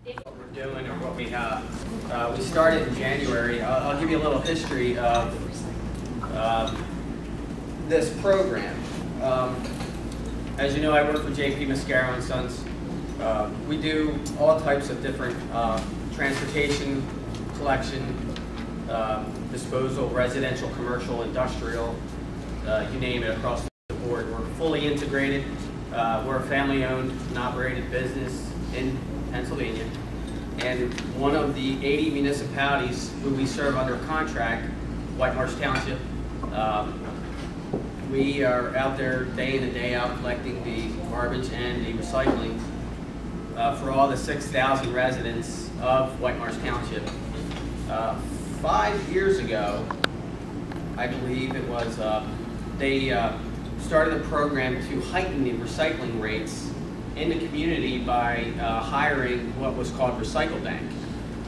What we're doing or what we have. We started in January. I'll give you a little history of this program. As you know, I work for JP Mascaro and Sons. We do all types of different transportation, collection, disposal, residential, commercial, industrial, you name it, across the board. We're fully integrated. We're a family-owned and operated business in Pennsylvania. And one of the 80 municipalities who we serve under contract, White Marsh Township, we are out there day in and day out collecting the garbage and the recycling for all the 6,000 residents of White Marsh Township. 5 years ago, I believe it was, they started a program to heighten the recycling rates in the community by hiring what was called Recycle Bank.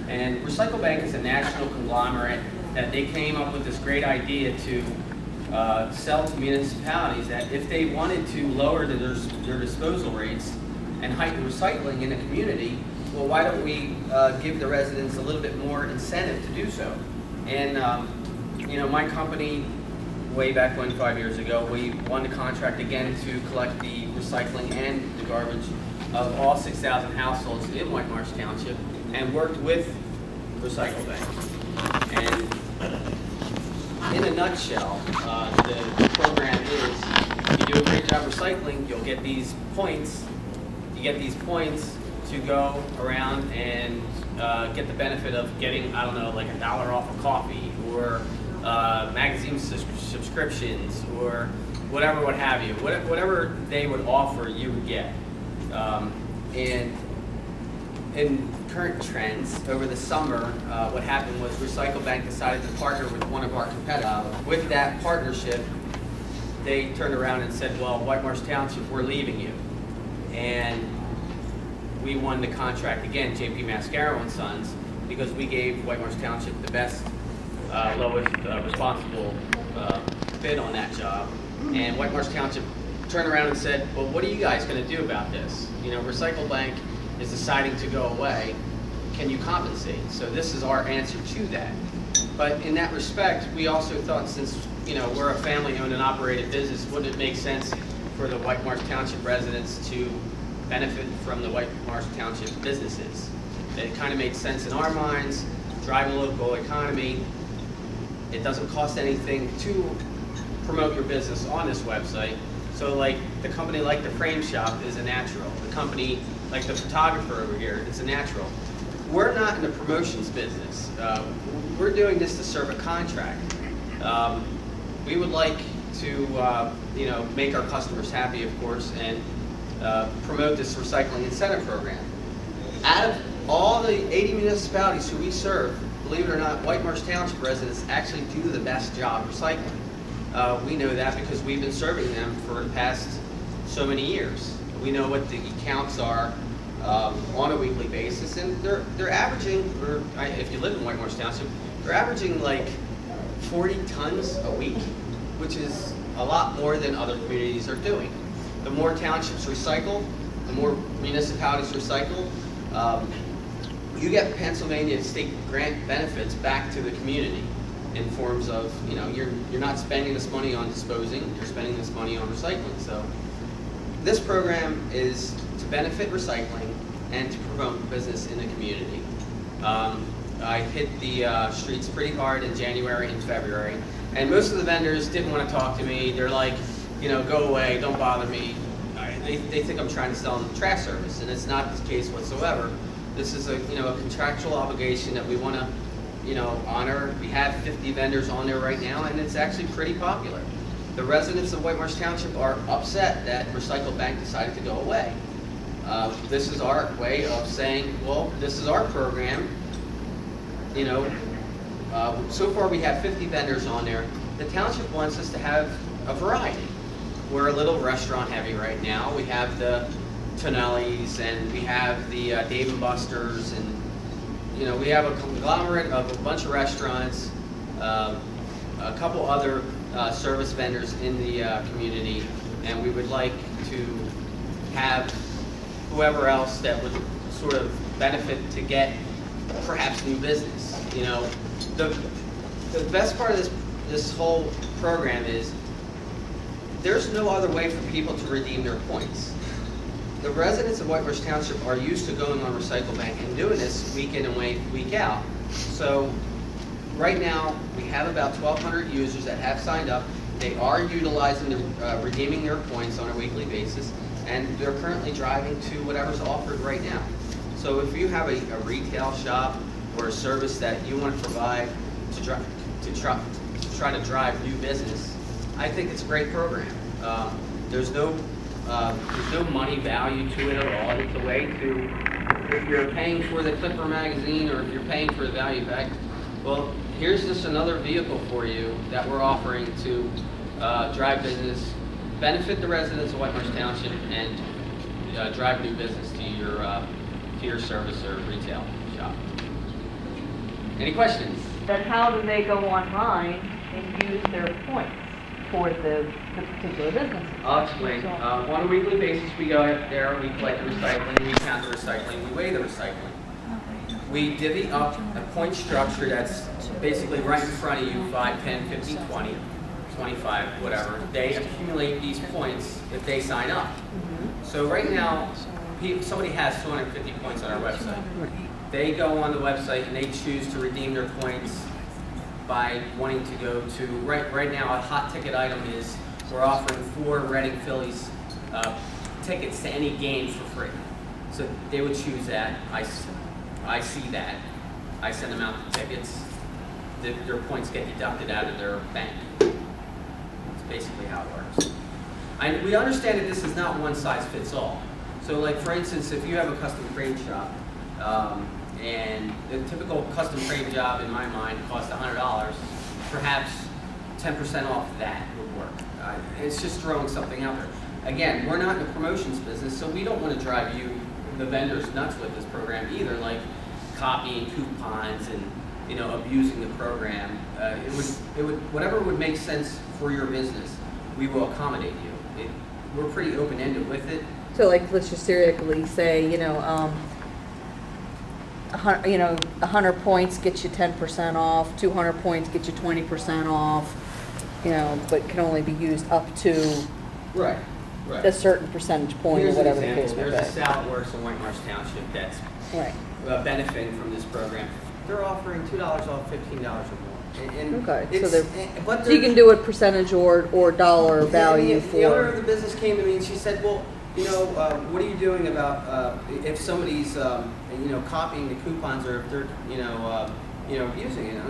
And Recycle Bank is a national conglomerate that they came up with this great idea to sell to municipalities that if they wanted to lower their disposal rates and heighten recycling in the community, well, why don't we give the residents a little bit more incentive to do so? And you know, my company, way back when, 5 years ago, we won the contract again to collect the recycling and the garbage of all 6,000 households in White Marsh Township, and worked with Recycle Bank. And in a nutshell, the program is, if you do a great job recycling, you'll get these points. You get these points to go around and get the benefit of getting, I don't know, like $1 off a coffee, or magazine subscriptions, or whatever, what have you. Whatever they would offer, you would get. And in current trends, over the summer, what happened was Recycle Bank decided to partner with one of our competitors. With that partnership, they turned around and said, well, White Marsh Township, we're leaving you. And we won the contract again, JP Mascaro and Sons, because we gave White Marsh Township the best, lowest responsible bid on that job. And White Marsh Township turned around and said, well, what are you guys going to do about this? You know, Recycle Bank is deciding to go away. Can you compensate? So this is our answer to that. But in that respect, we also thought, since, you know, we're a family-owned and operated business, wouldn't it make sense for the White Marsh Township residents to benefit from the White Marsh Township businesses? It kind of made sense in our minds, drive a local economy. It doesn't cost anything to promote your business on this website. So like the company like the frame shop is a natural. The company like the photographer over here, it's a natural. We're not in the promotions business. We're doing this to serve a contract. We would like to you know, make our customers happy, of course, and promote this recycling incentive program. Out of all the 80 municipalities who we serve, believe it or not, White Marsh Township residents actually do the best job recycling. We know that because we've been serving them for the past so many years. We know what the counts are on a weekly basis, and they're averaging, or if you live in White Marsh Township, they're averaging like 40 tons a week, which is a lot more than other communities are doing. The more townships recycle, the more municipalities recycle, you get Pennsylvania state grant benefits back to the community in forms of, you know, you're not spending this money on disposing, you're spending this money on recycling. So this program is to benefit recycling and to promote business in the community. I hit the streets pretty hard in January and February, and most of the vendors didn't want to talk to me. They're like, you know, go away, don't bother me. They think I'm trying to sell them trash service, and it's not the case whatsoever. This is a, you know, a contractual obligation that we want to, you know, honor. We have 50 vendors on there right now, and it's actually pretty popular. The residents of White Marsh Township are upset that Recycle Bank decided to go away. This is our way of saying, well, this is our program. You know, so far we have 50 vendors on there. The township wants us to have a variety. We're a little restaurant heavy right now. We have the Tonelli's, and we have the Dave & Buster's, and you know, we have a conglomerate of a bunch of restaurants, a couple other service vendors in the community, and we would like to have whoever else that would sort of benefit to get perhaps new business. You know, the best part of this whole program is there's no other way for people to redeem their points. The residents of White Marsh Township are used to going on Recycle Bank and doing this week in and week out. So right now we have about 1,200 users that have signed up. They are utilizing redeeming their points on a weekly basis, and they're currently driving to whatever's offered right now. So if you have a retail shop or a service that you want to provide to try to drive new business, I think it's a great program. There's no money value to it at all. It's a way to, if you're paying for the Clipper magazine or if you're paying for the value pack, well, here's just another vehicle for you that we're offering to drive business, benefit the residents of White Marsh Township, and drive new business to your service or retail shop. Any questions? Then how do they go online and use their points for the particular business? I'll explain. On a weekly basis, we go out there, we collect the recycling, we count the recycling, we weigh the recycling. We divvy up a point structure that's basically right in front of you, 5, 10, 15, 20, 25, whatever. They accumulate these points if they sign up. So right now, somebody has 250 points on our website. They go on the website and they choose to redeem their points by wanting to go to, right now a hot ticket item is we're offering 4 Reading Phillies tickets to any game for free. So they would choose that. I see that. I send them out the tickets. Their points get deducted out of their bank. That's basically how it works. We understand that this is not one size fits all. So like for instance, if you have a custom frame shop, and the typical custom frame job in my mind costs $100, perhaps 10% off that would work. It's just throwing something out there. Again, we're not in the promotions business, so we don't want to drive you, the vendors, nuts with this program either, like copying coupons and abusing the program. It would whatever would make sense for your business, we will accommodate you. We're pretty open-ended with it. So like let's just theoretically say 100 points gets you 10% off, 200 points get you 20% off, but can only be used up to right. a certain percentage point or whatever the case may be. There's a salad works in White Marsh Township that's benefiting from this program. They're offering $2 off, $15 or more. Okay, so you can do it percentage or dollar value for. The owner of the business came to me and she said, well, what are you doing about if somebody's copying the coupons or if they're abusing it?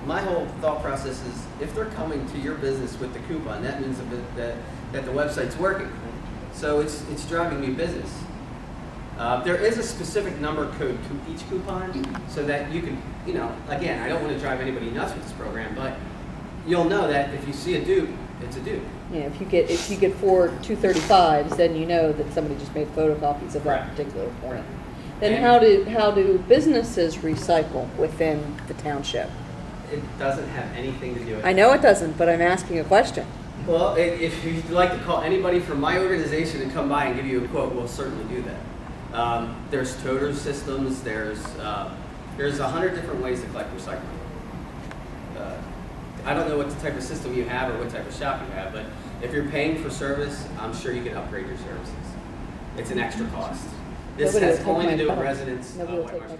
My whole thought process is if they're coming to your business with the coupon, that means that the website's working. So it's driving new business. There is a specific number code to each coupon so that you can, again, I don't want to drive anybody nuts with this program, but you'll know that if you see a dupe, it's a dupe. Yeah, if you get 4 235s, then you know that somebody just made photocopies of that particular point. Then how do businesses recycle within the township? It doesn't have anything to do with it. I know it doesn't, but I'm asking a question. Well, if you'd like to call anybody from my organization and come by and give you a quote, we'll certainly do that. There's toter systems. There's 100 different ways to collect recycling. I don't know what type of system you have or what type of shop you have, but if you're paying for service, I'm sure you can upgrade your services. It's an extra cost. This has only to do with residents of White Marsh Township.